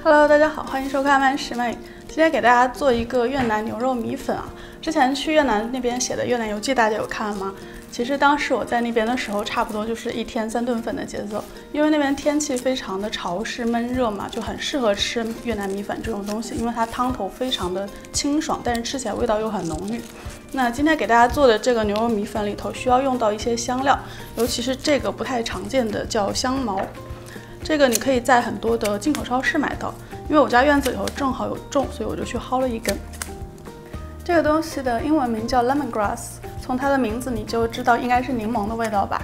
Hello， 大家好，欢迎收看慢食慢语。今天给大家做一个越南牛肉米粉啊。之前去越南那边写的越南游记，大家有看吗？其实当时我在那边的时候，差不多就是1天3顿粉的节奏，因为那边天气非常的潮湿闷热嘛，就很适合吃越南米粉这种东西，因为它汤头非常的清爽，但是吃起来味道又很浓郁。那今天给大家做的这个牛肉米粉里头需要用到一些香料，尤其是这个不太常见的叫香茅。这个你可以在很多的进口超市买到，因为我家院子里头正好有种，所以我就去薅了一根。这个东西的英文名叫 lemongrass， 从它的名字你就知道应该是柠檬的味道吧，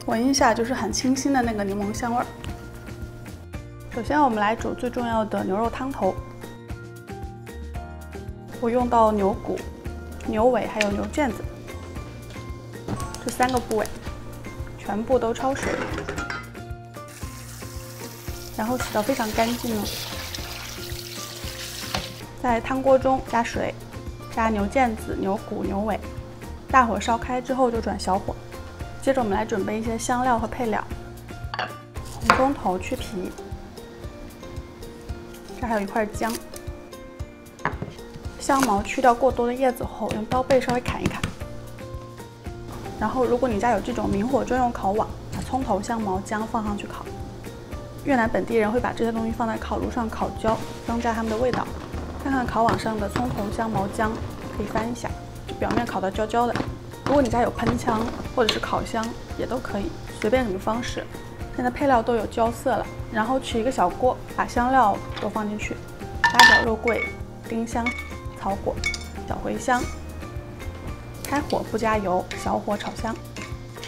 闻一下就是很清新的那个柠檬香味儿。首先我们来煮最重要的牛肉汤头，我用到牛骨、牛尾还有牛腱子这3个部位，全部都焯水。然后洗到非常干净了，在汤锅中加水，加牛腱子、牛骨、牛尾，大火烧开之后就转小火。接着我们来准备一些香料和配料，红葱头去皮，这还有一块姜，香茅去掉过多的叶子后，用刀背稍微砍一砍。然后如果你家有这种明火专用烤网，把葱头、香茅、姜放上去烤。越南本地人会把这些东西放在烤炉上烤焦，增加它们的味道。看看烤网上的葱头、香茅、姜，可以翻一下，表面烤到焦焦的。如果你家有喷枪或者是烤箱，也都可以，随便什么方式。现在配料都有焦色了，然后取一个小锅，把香料都放进去，八角、肉桂、丁香、草果、小茴香。开火不加油，小火炒香，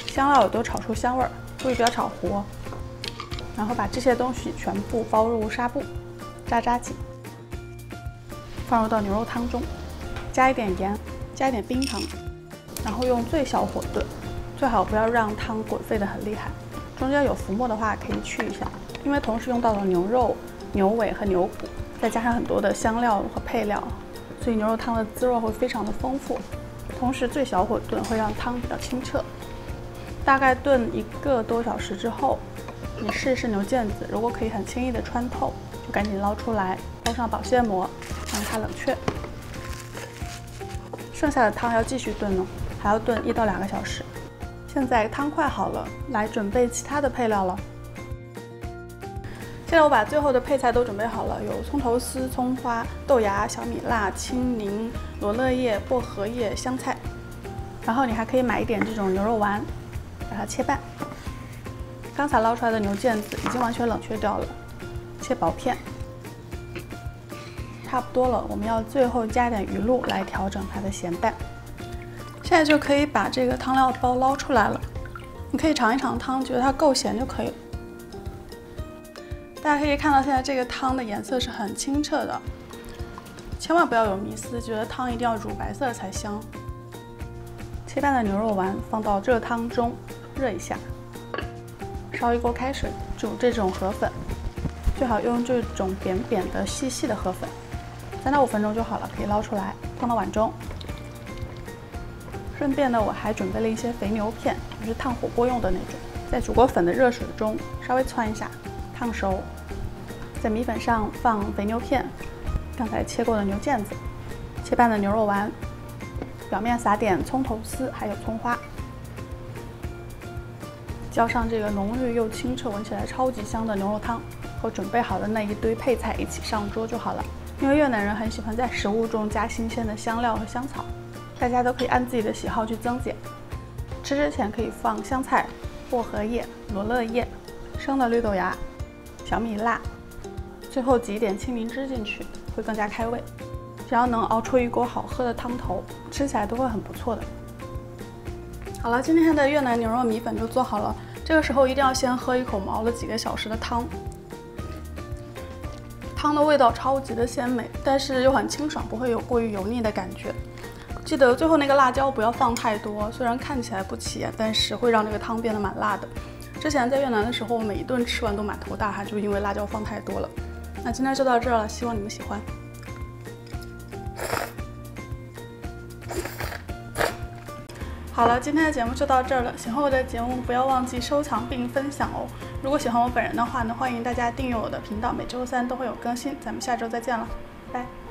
香料也都炒出香味儿，注意不要炒糊。然后把这些东西全部包入纱布，扎紧，放入到牛肉汤中，加一点盐，加一点冰糖，然后用最小火炖，最好不要让汤滚沸得很厉害。中间有浮沫的话可以去一下，因为同时用到了牛肉、牛尾和牛骨，再加上很多的香料和配料，所以牛肉汤的滋味会非常的丰富。同时最小火炖会让汤比较清澈。大概炖1个多小时之后，你试试牛腱子，如果可以很轻易的穿透，就赶紧捞出来，包上保鲜膜，让它冷却。剩下的汤要继续炖呢，还要炖1到2个小时。现在汤快好了，来准备其他的配料了。现在我把最后的配菜都准备好了，有葱头丝、葱花、豆芽、小米辣、青柠、罗勒叶、薄荷叶、香菜。然后你还可以买一点这种牛肉丸，把它切半。刚才捞出来的牛腱子已经完全冷却掉了，切薄片，差不多了。我们要最后加点鱼露来调整它的咸淡。现在就可以把这个汤料包捞出来了，你可以尝一尝汤，觉得它够咸就可以了。大家可以看到现在这个汤的颜色是很清澈的，千万不要有迷思，觉得汤一定要乳白色才香。切半的牛肉丸放到热汤中热一下。烧一锅开水，煮这种河粉，最好用这种扁扁的细细的河粉，3到5分钟就好了，可以捞出来放到碗中。顺便呢，我还准备了一些肥牛片，就是烫火锅用的那种，在煮过粉的热水中稍微汆一下，烫熟。在米粉上放肥牛片，刚才切过的牛腱子，切半的牛肉丸，表面撒点葱头丝，还有葱花。浇上这个浓郁又清澈、闻起来超级香的牛肉汤，和准备好的那一堆配菜一起上桌就好了。因为越南人很喜欢在食物中加新鲜的香料和香草，大家都可以按自己的喜好去增减。吃之前可以放香菜、薄荷叶、罗勒叶、生的绿豆芽、小米辣，最后挤一点青柠汁进去，会更加开胃。只要能熬出一锅好喝的汤头，吃起来都会很不错的。好了，今天的越南牛肉米粉就做好了。这个时候一定要先喝一口熬了几个小时的汤，汤的味道超级的鲜美，但是又很清爽，不会有过于油腻的感觉。记得最后那个辣椒不要放太多，虽然看起来不起眼，但是会让这个汤变得蛮辣的。之前在越南的时候，每一顿吃完都满头大汗，就因为辣椒放太多了。那今天就到这儿了，希望你们喜欢。好了，今天的节目就到这儿了。喜欢我的节目，不要忘记收藏并分享哦。如如果喜欢我本人的话呢，欢迎大家订阅我的频道，每周3都会有更新。咱们下周再见了，拜拜。